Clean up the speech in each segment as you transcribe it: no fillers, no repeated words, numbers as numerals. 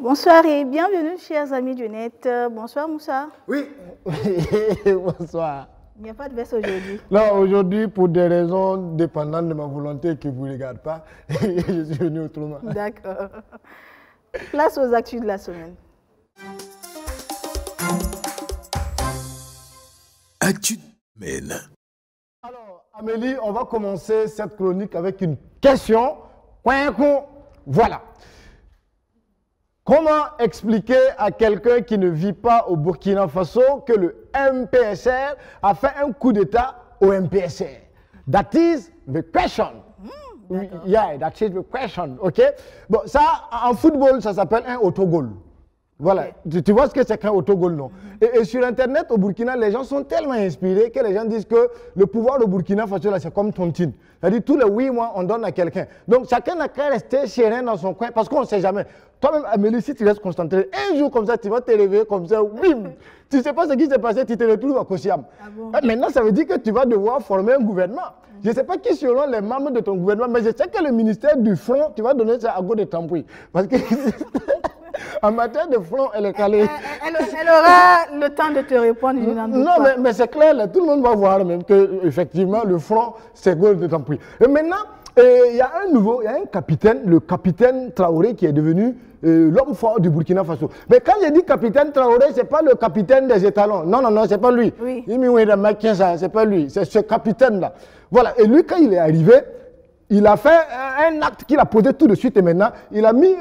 Bonsoir et bienvenue, chers amis du net. Bonsoir, Moussa. Oui, bonsoir. Il n'y a pas de veste aujourd'hui. Non, aujourd'hui, pour des raisons dépendantes de ma volonté qui ne vous regarde pas, je suis venu autrement. D'accord. Place aux actus de la semaine. Actu de la semaine. Alors, Amélie, on va commencer cette chronique avec une question. Voilà. Comment expliquer à quelqu'un qui ne vit pas au Burkina Faso que le MPSR a fait un coup d'État au MPSR? That is the question. Yeah, that is the question. OK? Bon, ça, en football, ça s'appelle un autogol. Voilà. Okay. Tu vois ce que c'est qu'un autogol, non? Et sur Internet, au Burkina, les gens sont tellement inspirés que les gens disent que le pouvoir au Burkina Faso, c'est comme tontine. C'est-à-dire, tous les 8 mois, on donne à quelqu'un. Donc, chacun n'a qu'à rester serein dans son coin parce qu'on ne sait jamais. Toi-même, Amélie, si tu restes concentré, un jour comme ça, tu vas te réveiller comme ça, bim. Tu ne sais pas ce qui s'est passé, tu te retrouves à Kosiam. Ah bon? Maintenant, ça veut dire que tu vas devoir former un gouvernement. Je ne sais pas qui seront les membres de ton gouvernement, mais je sais que le ministère du Front, tu vas donner ça à Go de Tampoui. Parce que en matière de front, elle est calée. Elle aura le temps de te répondre. Non, mais c'est clair, là, tout le monde va voir même que effectivement le front, c'est Go de Tampoui. Et maintenant, il y a un capitaine, le capitaine Traoré qui est devenu l'homme fort du Burkina Faso. Mais quand j'ai dit capitaine Traoré, ce n'est pas le capitaine des étalons. Non, ce n'est pas lui. Oui. Ce n'est pas lui, c'est ce capitaine-là. Voilà, et lui, quand il est arrivé, il a fait un acte qu'il a posé tout de suite et maintenant, il a mis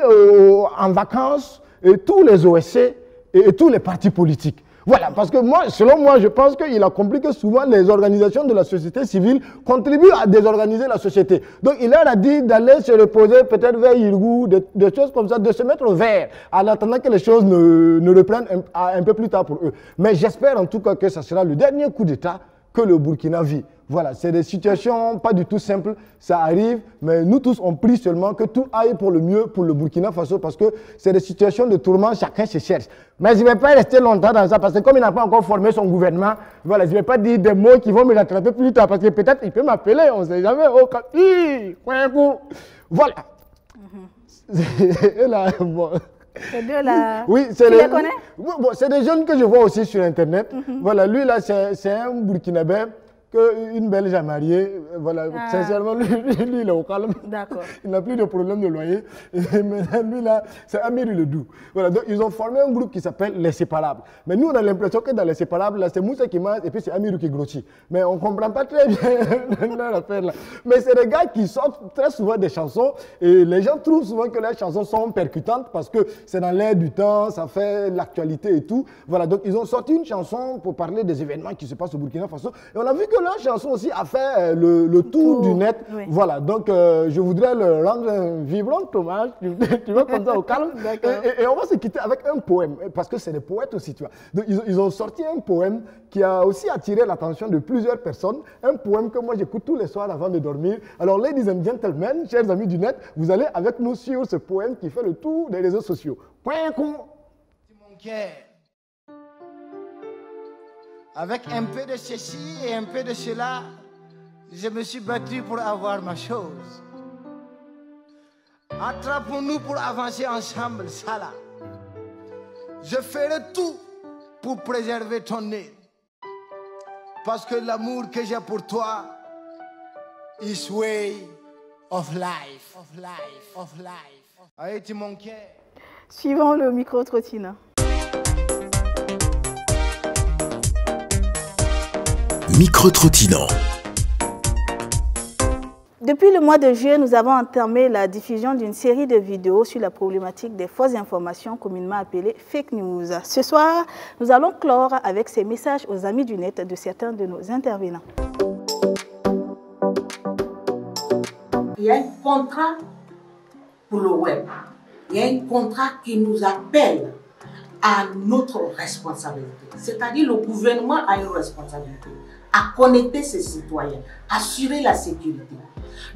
en vacances tous les OSC et tous les partis politiques. Voilà, parce que selon moi, je pense qu'il a compris que souvent les organisations de la société civile contribuent à désorganiser la société. Donc il leur a dit d'aller se reposer peut-être vers Irgou, des choses comme ça, de se mettre au vert, en attendant que les choses ne reprennent un peu plus tard pour eux. Mais j'espère en tout cas que ce sera le dernier coup d'État que le Burkina vit. Voilà, c'est des situations pas du tout simples, ça arrive, mais nous tous on prie seulement que tout aille pour le mieux pour le Burkina Faso parce que c'est des situations de tourment, chacun se cherche. Mais je ne vais pas rester longtemps dans ça parce que comme il n'a pas encore formé son gouvernement, voilà, je ne vais pas dire des mots qui vont me rattraper plus tard parce que peut-être il peut m'appeler, on ne sait jamais. Oh, voilà. Et là, bon. Ces deux-là, oui, tu les connais? Bon, c'est des jeunes que je vois aussi sur Internet. Voilà, lui là, c'est un Burkinabé. Une Belge a marié, voilà, sincèrement, lui, il est au calme. D'accord. Il n'a plus de problème de loyer. Et maintenant, lui, là, c'est Amiru Ledou. Voilà, donc ils ont formé un groupe qui s'appelle Les Séparables. Mais nous, on a l'impression que dans Les Séparables, là, c'est Moussa qui mange et puis c'est Amiru qui grossit. Mais on ne comprend pas très bien leur affaire là. Mais c'est des gars qui sortent très souvent des chansons et les gens trouvent souvent que leurs chansons sont percutantes parce que c'est dans l'air du temps, ça fait l'actualité et tout. Voilà, donc ils ont sorti une chanson pour parler des événements qui se passent au Burkina Faso. Et on a vu que leur chanson aussi a fait le tour du net. Oui. Voilà, donc je voudrais leur rendre un vibrant hommage. Tu vois, comme ça, au calme. Et on va se quitter avec un poème, parce que c'est des poètes aussi, tu vois. Donc, ils ont sorti un poème qui a aussi attiré l'attention de plusieurs personnes. Un poème que moi j'écoute tous les soirs avant de dormir. Alors, ladies and gentlemen, chers amis du net, vous allez avec nous sur ce poème qui fait le tour des réseaux sociaux. Point con. Mon cœur. Avec un peu de ceci et un peu de cela, je me suis battu pour avoir ma chose. Attrapons-nous pour avancer ensemble, ça là. Je ferai tout pour préserver ton nez. Parce que l'amour que j'ai pour toi is way of life, of life, of life. Allez, mon cœur. Suivons le micro-trottineur. Micro-trottinant. Depuis le mois de juillet, nous avons entamé la diffusion d'une série de vidéos sur la problématique des fausses informations, communément appelées fake news. Ce soir, nous allons clore avec ces messages aux amis du net de certains de nos intervenants. Il y a un contrat pour le web. Il y a un contrat qui nous appelle à notre responsabilité. C'est-à-dire le gouvernement a une responsabilité à connecter ses citoyens, assurer la sécurité.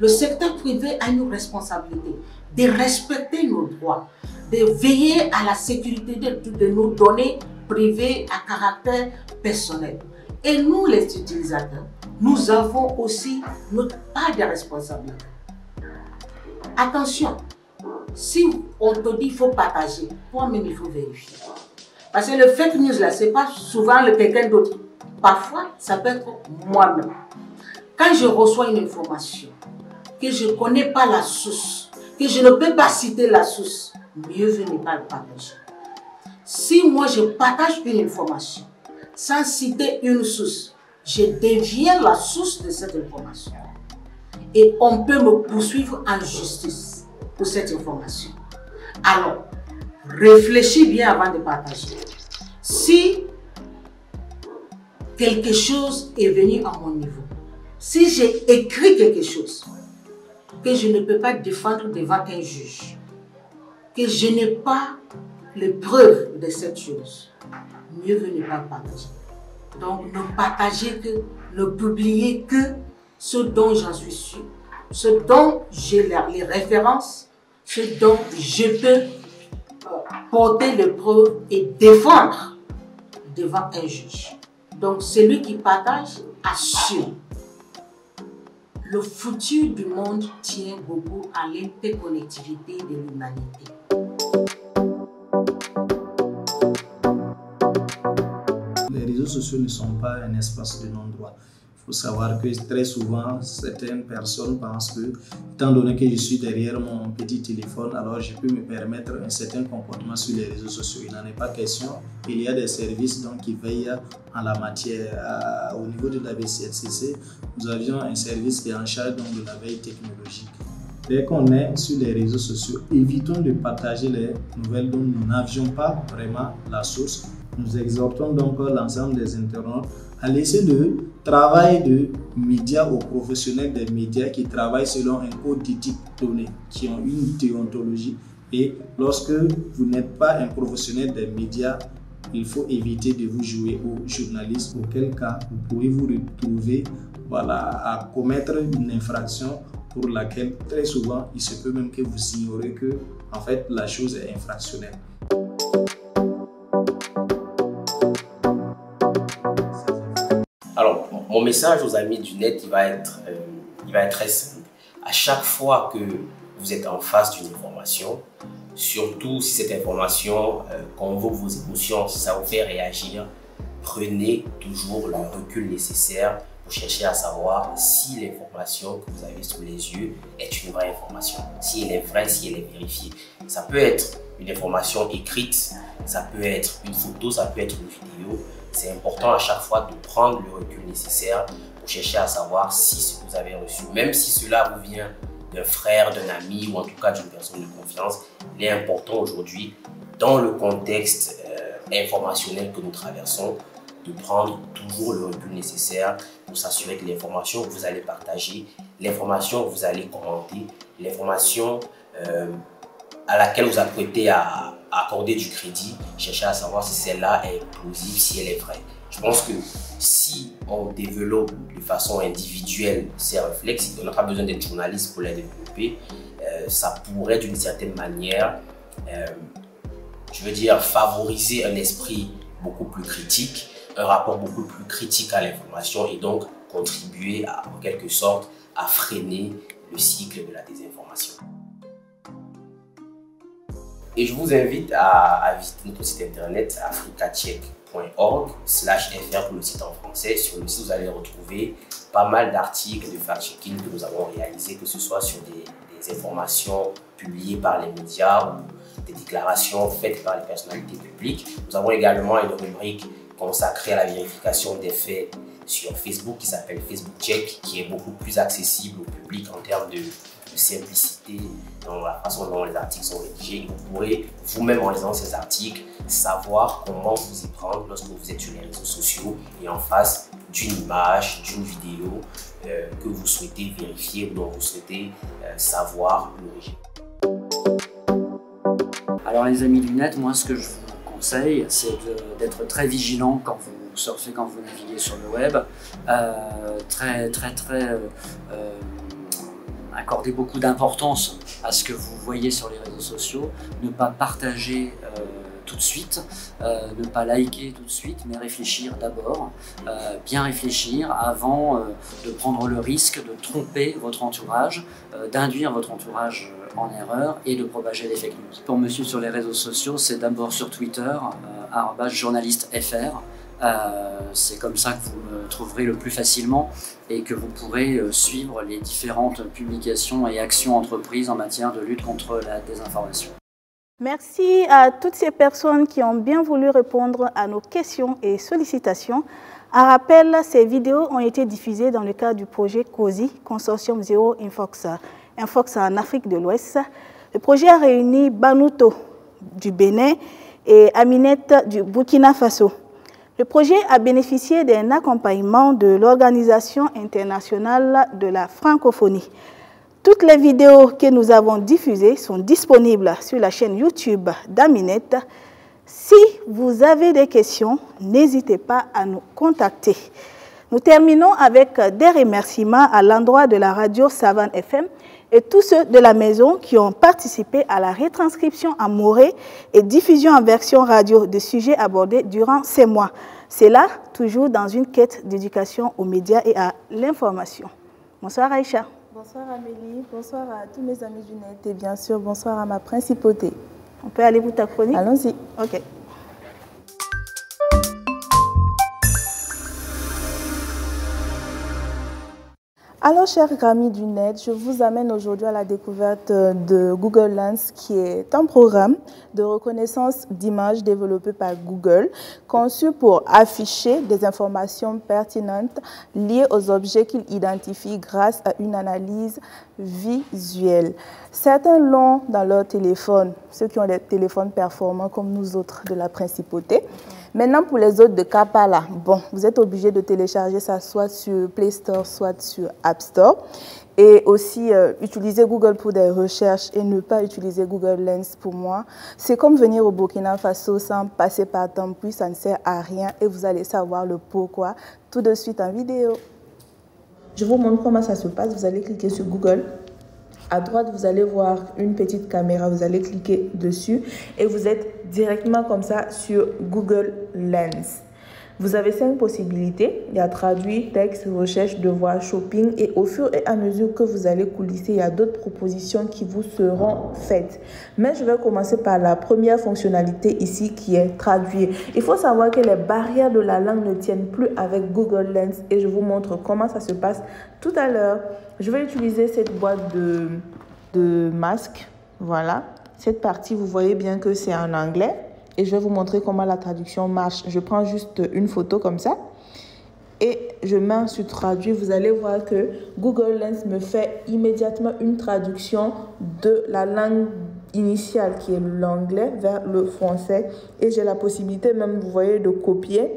Le secteur privé a une responsabilité de respecter nos droits, de veiller à la sécurité de nos données privées à caractère personnel. Et nous, les utilisateurs, nous avons aussi notre part de responsabilité. Attention, Si on te dit qu'il faut partager, toi-même il faut vérifier. Parce que le fake news là, c'est pas souvent quelqu'un d'autre. Parfois, ça peut être moi-même. Quand je reçois une information, que je ne connais pas la source, que je ne peux pas citer la source, mieux vaut ne pas le partager. Si moi je partage une information sans citer une source, je deviens la source de cette information. Et on peut me poursuivre en justice pour cette information. Alors, réfléchis bien avant de partager. Si quelque chose est venu à mon niveau, si j'ai écrit quelque chose que je ne peux pas défendre devant un juge, que je n'ai pas les preuves de cette chose, mieux vaut ne pas partager. Donc ne partager que, ne publier que ce dont j'en suis sûr, ce dont j'ai les références, ce dont je peux porter les preuves et défendre devant un juge. Donc celui qui partage assure. Le futur du monde tient beaucoup à l'interconnectivité de l'humanité. Les réseaux sociaux ne sont pas un espace de non-droit. Il faut savoir que très souvent, certaines personnes pensent que, étant donné que je suis derrière mon petit téléphone, alors je peux me permettre un certain comportement sur les réseaux sociaux. Il n'en est pas question. Il y a des services donc, qui veillent en la matière. Au niveau de la BCLCC, nous avions un service qui est en charge donc, de la veille technologique. Dès qu'on est sur les réseaux sociaux, évitons de partager les nouvelles dont nous n'avions pas vraiment la source. Nous exhortons donc l'ensemble des internautes à laisser le travail de médias aux professionnels des médias qui travaillent selon un code d'éthique donné, qui ont une déontologie. Et lorsque vous n'êtes pas un professionnel des médias, il faut éviter de vous jouer aux journalistes, auquel cas vous pouvez vous retrouver à commettre une infraction pour laquelle très souvent il se peut même que vous ignorez que en fait la chose est infractionnelle. Alors, mon message aux amis du net, il va être très simple. À chaque fois que vous êtes en face d'une information, surtout si cette information convoque vos émotions, si ça vous fait réagir, prenez toujours le recul nécessaire pour chercher à savoir si l'information que vous avez sous les yeux est une vraie information, si elle est vraie, si elle est vérifiée. Ça peut être une information écrite, ça peut être une photo, ça peut être une vidéo. C'est important à chaque fois de prendre le recul nécessaire pour chercher à savoir si ce que vous avez reçu, même si cela vous vient d'un frère, d'un ami ou en tout cas d'une personne de confiance, il est important aujourd'hui, dans le contexte informationnel que nous traversons, de prendre toujours le recul nécessaire pour s'assurer que l'information que vous allez partager, l'information que vous allez commenter, l'information à laquelle vous apprêtez à accorder du crédit, chercher à savoir si celle-là est plausible, si elle est vraie. Je pense que si on développe de façon individuelle ces réflexes, on n'a pas besoin d'être journaliste pour les développer, ça pourrait d'une certaine manière, favoriser un esprit beaucoup plus critique, un rapport beaucoup plus critique à l'information et donc contribuer en quelque sorte à freiner le cycle de la désinformation. Et je vous invite à visiter notre site internet africacheck.org/fr pour le site en français. Sur le site, vous allez retrouver pas mal d'articles de fact-checking que nous avons réalisés, que ce soit sur des informations publiées par les médias ou des déclarations faites par les personnalités publiques. Nous avons également une rubrique consacrée à la vérification des faits sur Facebook qui s'appelle Facebook Check, qui est beaucoup plus accessible au public en termes de simplicité dans la façon dont les articles sont rédigés. Vous pourrez vous-même en lisant ces articles savoir comment vous y prendre lorsque vous êtes sur les réseaux sociaux et en face d'une image, d'une vidéo que vous souhaitez vérifier ou dont vous souhaitez savoir l'origine. Alors les amis du net, moi ce que je vous conseille, c'est d'être très vigilant quand vous surfez, quand vous naviguez sur le web, accorder beaucoup d'importance à ce que vous voyez sur les réseaux sociaux, ne pas partager tout de suite, ne pas liker tout de suite, mais réfléchir d'abord, bien réfléchir avant de prendre le risque de tromper votre entourage, d'induire votre entourage en erreur et de propager des fake news. Pour me suivre sur les réseaux sociaux, c'est d'abord sur Twitter, @journalistefr. C'est comme ça que vous me trouverez le plus facilement et que vous pourrez suivre les différentes publications et actions entreprises en matière de lutte contre la désinformation. Merci à toutes ces personnes qui ont bien voulu répondre à nos questions et sollicitations. À rappel, ces vidéos ont été diffusées dans le cadre du projet COSI, Consortium Zéro Infox en Afrique de l'Ouest. Le projet a réuni Banuto du Bénin et Aminette du Burkina Faso. Le projet a bénéficié d'un accompagnement de l'Organisation internationale de la francophonie. Toutes les vidéos que nous avons diffusées sont disponibles sur la chaîne YouTube d'Aminette. Si vous avez des questions, n'hésitez pas à nous contacter. Nous terminons avec des remerciements à l'endroit de la radio Savane FM et tous ceux de la maison qui ont participé à la retranscription en moré et diffusion en version radio de sujets abordés durant ces mois. C'est là, toujours dans une quête d'éducation aux médias et à l'information. Bonsoir Aïcha. Bonsoir Amélie, bonsoir à tous mes amis du net et bien sûr bonsoir à ma principauté. On peut aller pour ta chronique? Allons-y. Ok. Alors, chers amis du net, je vous amène aujourd'hui à la découverte de Google Lens, qui est un programme de reconnaissance d'images développé par Google, conçu pour afficher des informations pertinentes liées aux objets qu'il identifie grâce à une analyse visuelle. Certains l'ont dans leur téléphone, ceux qui ont des téléphones performants comme nous autres de la principauté. Maintenant, pour les autres de Kapala, bon, vous êtes obligés de télécharger ça soit sur Play Store, soit sur App Store. Et aussi, utiliser Google pour des recherches et ne pas utiliser Google Lens pour moi. C'est comme venir au Burkina Faso sans passer par Tampi, ça ne sert à rien et vous allez savoir le pourquoi tout de suite en vidéo. Je vous montre comment ça se passe. Vous allez cliquer sur Google. À droite, vous allez voir une petite caméra. Vous allez cliquer dessus et vous êtes directement comme ça sur Google Lens. Vous avez 5 possibilités. Il y a traduit, texte, recherche, devoir, shopping. Et au fur et à mesure que vous allez coulisser, il y a d'autres propositions qui vous seront faites. Mais je vais commencer par la première fonctionnalité ici qui est traduire. Il faut savoir que les barrières de la langue ne tiennent plus avec Google Lens. Et je vous montre comment ça se passe tout à l'heure. Je vais utiliser cette boîte de masque. Voilà. Cette partie, vous voyez bien que c'est en anglais. Et je vais vous montrer comment la traduction marche. Je prends juste une photo comme ça. Et je mets sur traduire. Vous allez voir que Google Lens me fait immédiatement une traduction de la langue initiale qui est l'anglais vers le français. Et j'ai la possibilité même, vous voyez, de copier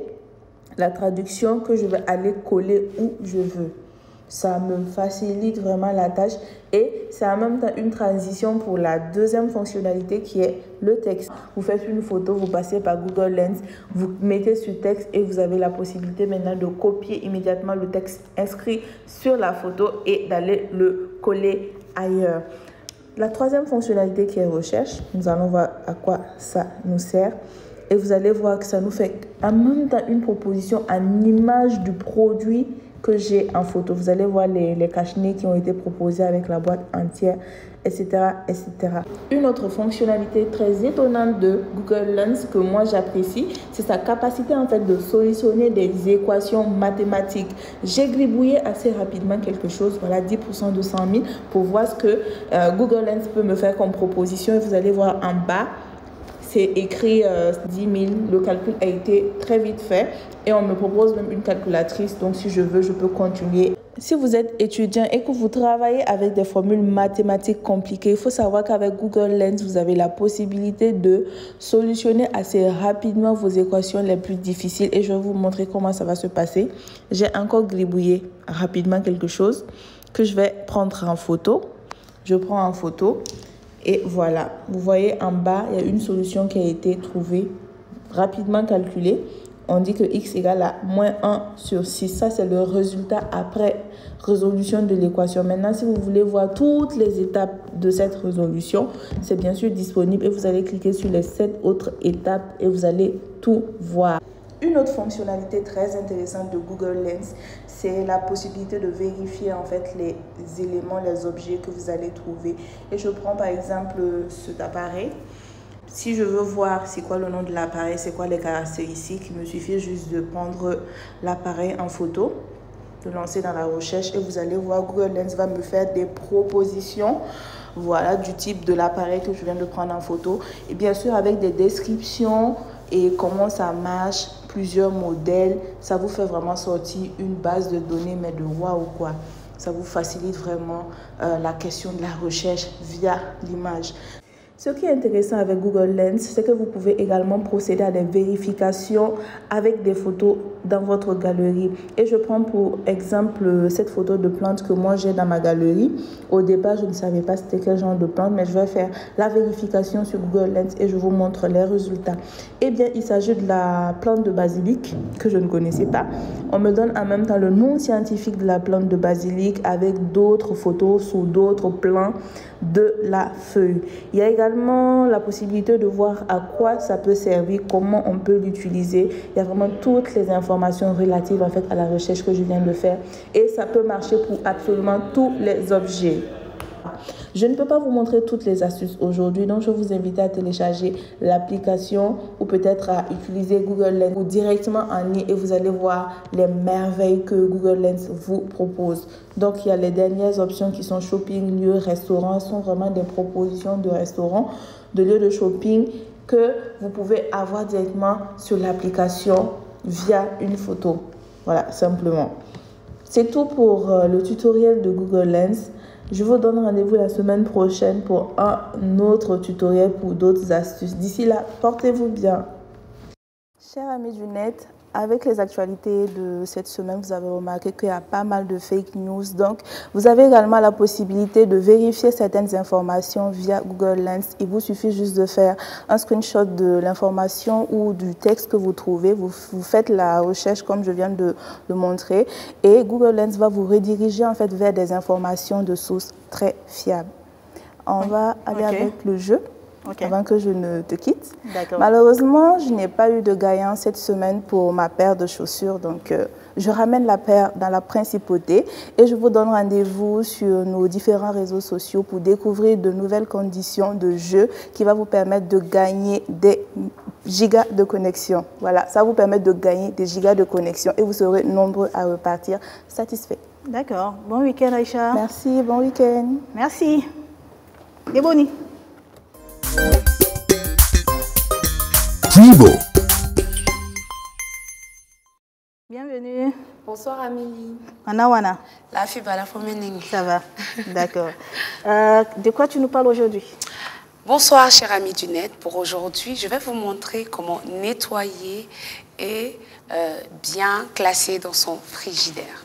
la traduction que je vais aller coller où je veux. Ça me facilite vraiment la tâche et c'est en même temps une transition pour la deuxième fonctionnalité qui est le texte. Vous faites une photo, vous passez par Google Lens, vous mettez sur texte et vous avez la possibilité maintenant de copier immédiatement le texte inscrit sur la photo et d'aller le coller ailleurs. La troisième fonctionnalité qui est recherche, nous allons voir à quoi ça nous sert. Et vous allez voir que ça nous fait en même temps une proposition en image du produit que j'ai en photo. Vous allez voir les cache-nez qui ont été proposés avec la boîte entière, etc., etc. Une autre fonctionnalité très étonnante de Google Lens que moi j'apprécie, c'est sa capacité en fait de solutionner des équations mathématiques. J'ai gribouillé assez rapidement quelque chose, voilà 10% de 100 000 pour voir ce que Google Lens peut me faire comme proposition. Et vous allez voir en bas, c'est écrit 10 000. Le calcul a été très vite fait et on me propose même une calculatrice. Donc, si je veux, je peux continuer. Si vous êtes étudiant et que vous travaillez avec des formules mathématiques compliquées, il faut savoir qu'avec Google Lens, vous avez la possibilité de solutionner assez rapidement vos équations les plus difficiles. Et je vais vous montrer comment ça va se passer. J'ai encore gribouillé rapidement quelque chose que je vais prendre en photo. Je prends en photo. Et voilà, vous voyez en bas, il y a une solution qui a été trouvée, rapidement calculée. on dit que x égale à moins 1 sur 6. Ça, c'est le résultat après résolution de l'équation. Maintenant, si vous voulez voir toutes les étapes de cette résolution, c'est bien sûr disponible et vous allez cliquer sur les 7 autres étapes et vous allez tout voir. Une autre fonctionnalité très intéressante de Google Lens, c'est la possibilité de vérifier en fait les éléments, les objets que vous allez trouver. Et je prends par exemple cet appareil. Si je veux voir c'est quoi le nom de l'appareil, c'est quoi les caractéristiques, il me suffit juste de prendre l'appareil en photo, de lancer dans la recherche et vous allez voir Google Lens va me faire des propositions, voilà, du type de l'appareil que je viens de prendre en photo. Et bien sûr avec des descriptions et comment ça marche, plusieurs modèles. Ça vous fait vraiment sortir une base de données, mais de waouh quoi. Ça vous facilite vraiment la question de la recherche via l'image. Ce qui est intéressant avec Google Lens, c'est que vous pouvez également procéder à des vérifications avec des photos dans votre galerie. Et je prends pour exemple cette photo de plante que moi j'ai dans ma galerie. Au départ, je ne savais pas c'était quel genre de plante, mais je vais faire la vérification sur Google Lens et je vous montre les résultats. Eh bien, il s'agit de la plante de basilic que je ne connaissais pas. On me donne en même temps le nom scientifique de la plante de basilic avec d'autres photos sous d'autres plans de la feuille. Il y a également la possibilité de voir à quoi ça peut servir, comment on peut l'utiliser. Il y a vraiment toutes les informations relatives en fait à la recherche que je viens de faire et ça peut marcher pour absolument tous les objets. Je ne peux pas vous montrer toutes les astuces aujourd'hui, donc je vous invite à télécharger l'application ou peut-être à utiliser Google Lens ou directement en ligne et vous allez voir les merveilles que Google Lens vous propose. Donc il y a les dernières options qui sont shopping, lieux, restaurants, sont vraiment des propositions de restaurants, de lieux de shopping que vous pouvez avoir directement sur l'application via une photo. Voilà, simplement. C'est tout pour le tutoriel de Google Lens. Je vous donne rendez-vous la semaine prochaine pour un autre tutoriel pour d'autres astuces. D'ici là, portez-vous bien. Chers amis du net, avec les actualités de cette semaine, vous avez remarqué qu'il y a pas mal de fake news. Donc, vous avez également la possibilité de vérifier certaines informations via Google Lens. Il vous suffit juste de faire un screenshot de l'information ou du texte que vous trouvez. Vous faites la recherche comme je viens de le montrer. Et Google Lens va vous rediriger en fait vers des informations de sources très fiables. On va aller avec le jeu. Avant que je ne te quitte. Malheureusement, je n'ai pas eu de gagnant cette semaine pour ma paire de chaussures. Donc, je ramène la paire dans la principauté et je vous donne rendez-vous sur nos différents réseaux sociaux pour découvrir de nouvelles conditions de jeu qui va vous permettre de gagner des gigas de connexion. Voilà, ça va vous permettre de gagner des gigas de connexion et vous serez nombreux à repartir satisfaits. D'accord. Bon week-end, Aïcha. Merci, bon week-end. Merci. Et boni. Tribo. Bienvenue. Bonsoir Amélie. Wana. La fille va la fomenini. Ça va, d'accord. De quoi tu nous parles aujourd'hui? Bonsoir chers amis du net. Pour aujourd'hui, je vais vous montrer comment nettoyer et bien classer dans son frigidaire.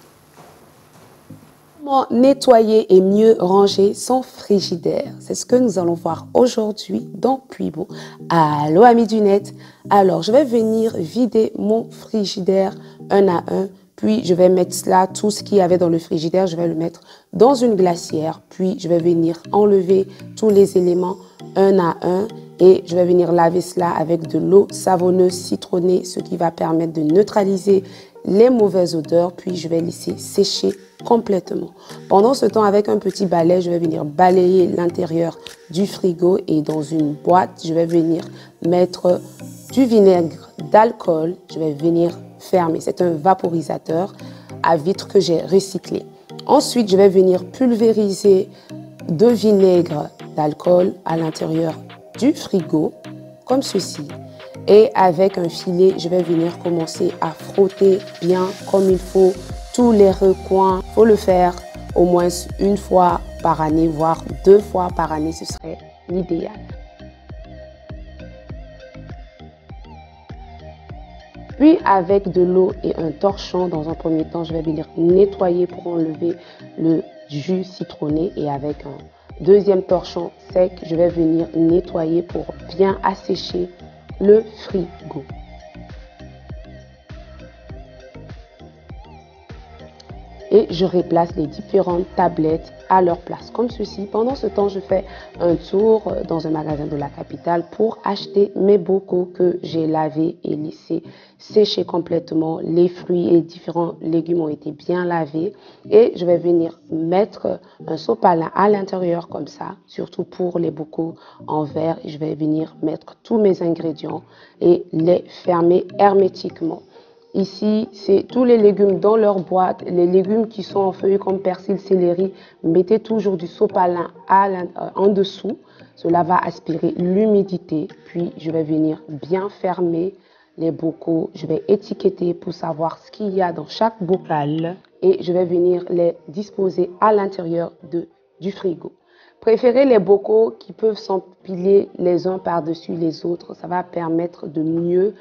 Comment nettoyer et mieux ranger son frigidaire? C'est ce que nous allons voir aujourd'hui dans Puibo. Allô amis du net. Alors, je vais venir vider mon frigidaire un à un. Puis, je vais mettre là tout ce qu'il y avait dans le frigidaire. Je vais le mettre dans une glacière. Puis, je vais venir enlever tous les éléments un à un. Et je vais venir laver cela avec de l'eau savonneuse citronnée, ce qui va permettre de neutraliser les mauvaises odeurs. Puis, je vais laisser sécher complètement. Pendant ce temps, avec un petit balai, je vais venir balayer l'intérieur du frigo et dans une boîte, je vais venir mettre du vinaigre d'alcool. Je vais venir fermer. C'est un vaporisateur à vitre que j'ai recyclé. Ensuite, je vais venir pulvériser de vinaigre d'alcool à l'intérieur du frigo, comme ceci. Et avec un filet, je vais venir commencer à frotter bien comme il faut tous les recoins. Il faut le faire au moins une fois par année, voire 2 fois par année, ce serait l'idéal. Puis avec de l'eau et un torchon, dans un premier temps, je vais venir nettoyer pour enlever le jus citronné. Et avec un deuxième torchon sec, je vais venir nettoyer pour bien assécher le frigo. et je replace les différentes tablettes à leur place comme ceci. Pendant ce temps, je fais un tour dans un magasin de la capitale pour acheter mes bocaux que j'ai lavés et laissés sécher complètement. Les fruits et différents légumes ont été bien lavés et je vais venir mettre un sopalin à l'intérieur comme ça, surtout pour les bocaux en verre. Je vais venir mettre tous mes ingrédients et les fermer hermétiquement. Ici, c'est tous les légumes dans leur boîte. Les légumes qui sont en feuilles comme persil, céleri, mettez toujours du sopalin en dessous. Cela va aspirer l'humidité. Puis, je vais venir bien fermer les bocaux. Je vais étiqueter pour savoir ce qu'il y a dans chaque bocal. Et je vais venir les disposer à l'intérieur du frigo. Préférez les bocaux qui peuvent s'empiler les uns par-dessus les autres. Ça va permettre de mieux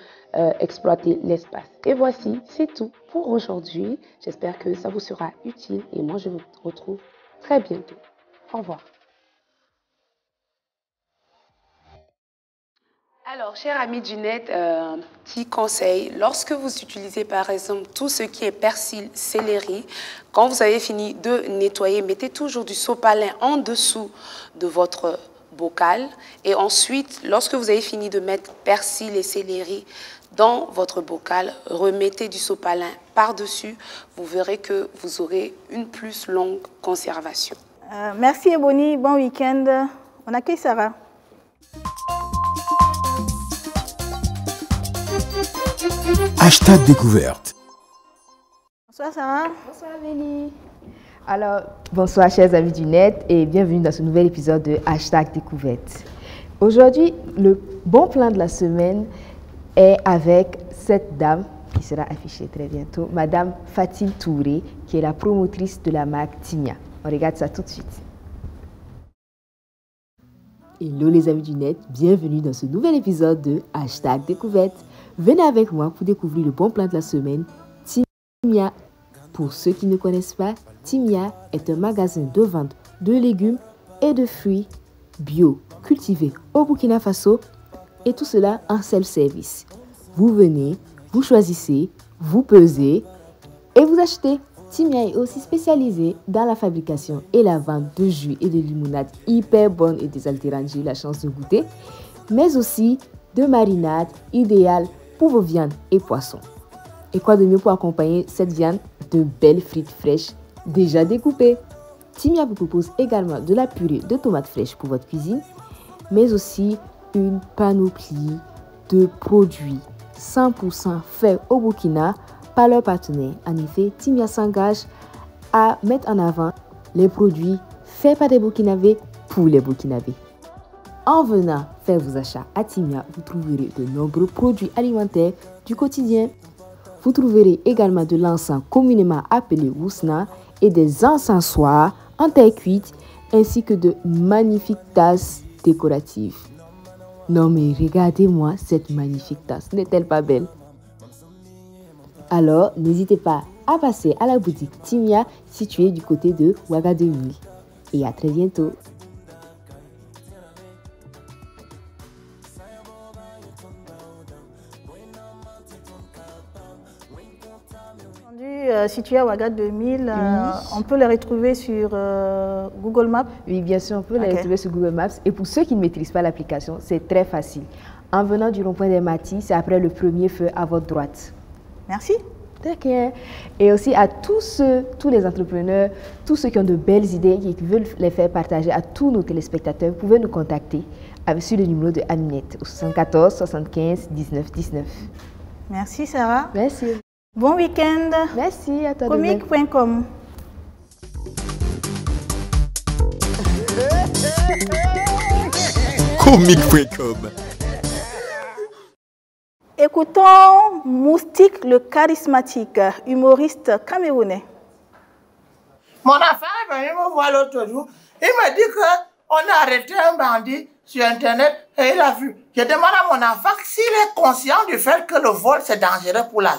exploiter l'espace. Et voici, c'est tout pour aujourd'hui. J'espère que ça vous sera utile et moi je vous retrouve très bientôt. Au revoir. Alors, chers amis du net, un petit conseil. Lorsque vous utilisez par exemple tout ce qui est persil, céleri, quand vous avez fini de nettoyer, mettez toujours du sopalin en dessous de votre bocal. Et ensuite, lorsque vous avez fini de mettre persil et céleri dans votre bocal, remettez du sopalin par-dessus. Vous verrez que vous aurez une plus longue conservation. Merci Ebony, bon week-end. On accueille Sarah. Hashtag découverte. Bonsoir Sarah. Bonsoir Amélie. Alors, bonsoir chers amis du net et bienvenue dans ce nouvel épisode de Hashtag découverte. Aujourd'hui, le bon plan de la semaine est avec cette dame qui sera affichée très bientôt, Madame Fatim Touré, qui est la promotrice de la marque Timia. On regarde ça tout de suite. Hello les amis du net, bienvenue dans ce nouvel épisode de Hashtag découverte. Venez avec moi pour découvrir le bon plan de la semaine, Timia. Pour ceux qui ne connaissent pas, Timia est un magasin de vente de légumes et de fruits bio cultivés au Burkina Faso et tout cela en self-service. Vous venez, vous choisissez, vous pesez et vous achetez. Timia est aussi spécialisé dans la fabrication et la vente de jus et de limonades hyper bonnes et désaltérantes. J'ai eu la chance de goûter, mais aussi de marinades idéales pour vos viandes et poissons. Et quoi de mieux pour accompagner cette viande? De belles frites fraîches déjà découpées. Timia vous propose également de la purée de tomates fraîches pour votre cuisine, mais aussi une panoplie de produits 100% faits au Burkina par leurs partenaires. En effet, Timia s'engage à mettre en avant les produits faits par des Burkinabés pour les Burkinabés. En venant faire vos achats à Timia, vous trouverez de nombreux produits alimentaires du quotidien. Vous trouverez également de l'encens communément appelé Wousna et des encensoirs en terre cuite ainsi que de magnifiques tasses décoratives. Non mais regardez-moi cette magnifique tasse, n'est-elle pas belle? Alors n'hésitez pas à passer à la boutique Timia située du côté de Ouagadougou. Et à très bientôt. Situé à Ouaga 2000, on peut les retrouver sur Google Maps? Oui, bien sûr, on peut les retrouver sur Google Maps. Et pour ceux qui ne maîtrisent pas l'application, c'est très facile. En venant du rond-point des Matis, c'est après le premier feu à votre droite. Merci. D'accord. Et aussi à tous les entrepreneurs, tous ceux qui ont de belles idées et qui veulent les faire partager à tous nos téléspectateurs, vous pouvez nous contacter sur le numéro de Aminette au 74 75 19 19. Merci Sarah. Merci. Bon week-end. Merci à toi. Comique.com. Comique.com. Écoutons Moustique le charismatique, humoriste camerounais. Mon enfant est venu me voir l'autre jour. Il m'a dit qu'on a arrêté un bandit sur Internet et il a vu. Je demande à mon enfant s'il est conscient du fait que le vol, c'est dangereux pour la...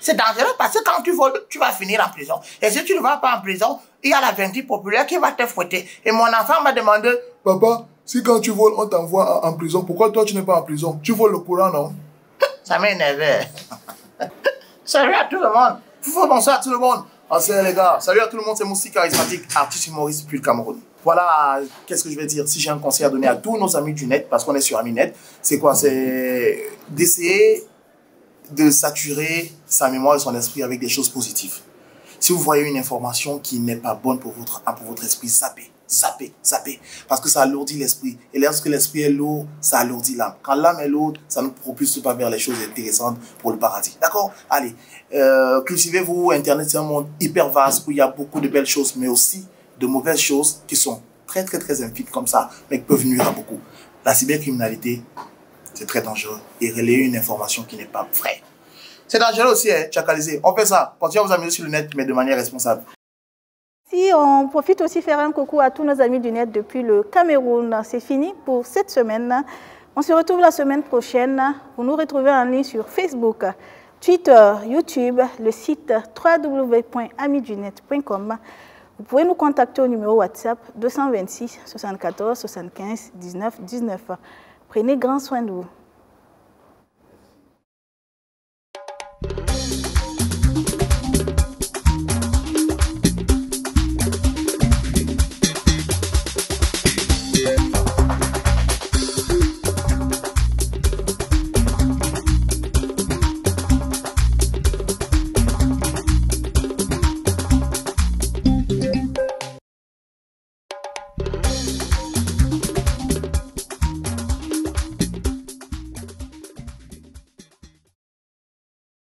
C'est dangereux parce que quand tu voles, tu vas finir en prison. Et si tu ne vas pas en prison, il y a la vindicte populaire qui va te fouetter. Et mon enfant m'a demandé, papa, si quand tu voles, on t'envoie en prison, pourquoi toi tu n'es pas en prison? Tu voles le courant, non? Ça m'énervait. Salut à tout le monde. Bonsoir à tout le monde. Ancien les gars, salut à tout le monde, c'est Moussi charismatique, artiste humoriste puis le Cameroun. Voilà, qu'est-ce que je vais dire? Si j'ai un conseil à donner à tous nos amis du net, parce qu'on est sur AmiNet, c'est quoi? C'est d'essayer de saturer sa mémoire et son esprit avec des choses positives. Si vous voyez une information qui n'est pas bonne pour votre esprit, zappez. Parce que ça alourdit l'esprit. Et lorsque l'esprit est lourd, ça alourdit l'âme. Quand l'âme est lourde, ça ne propulse pas vers les choses intéressantes pour le paradis. D'accord? Allez, cultivez-vous. Internet, c'est un monde hyper vaste où il y a beaucoup de belles choses, mais aussi de mauvaises choses qui sont très infimes comme ça, mais qui peuvent nuire à beaucoup. La cybercriminalité, c'est très dangereux. Et relayer une information qui n'est pas vraie. C'est dangereux aussi, hein, tchakalisé. On fait ça. Continuez à vous amuser sur le net, mais de manière responsable. Si on profite aussi faire un coucou à tous nos amis du net depuis le Cameroun. C'est fini pour cette semaine. On se retrouve la semaine prochaine. Vous nous retrouvez en ligne sur Facebook, Twitter, YouTube, le site www.amidunet.com. Vous pouvez nous contacter au numéro WhatsApp 226 74 75 19 19. Prenez grand soin de vous.